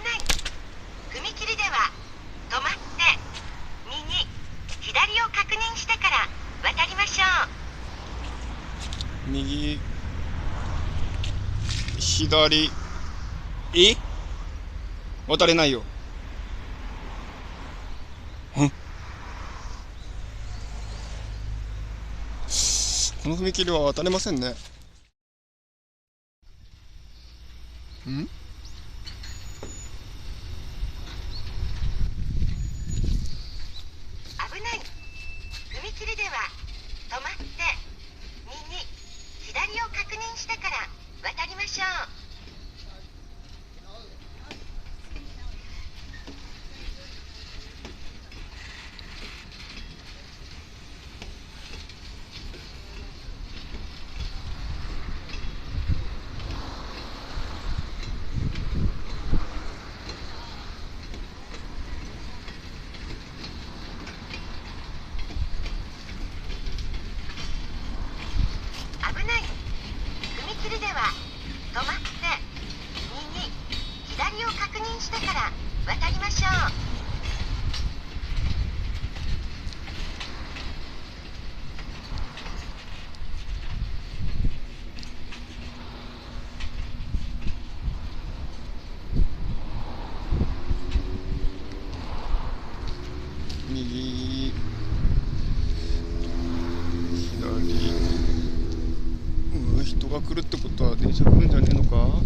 ない。踏切では止まって右、左を確認してから渡りましょう。右、左、渡れないよ。この踏切は渡れませんね。危ない。踏切では止まって右、左を確認してから渡りましょう。危ない。踏切では止まって右、左を確認してから渡りましょう。右、左。人が来るってことは電車来るんじゃねえのか。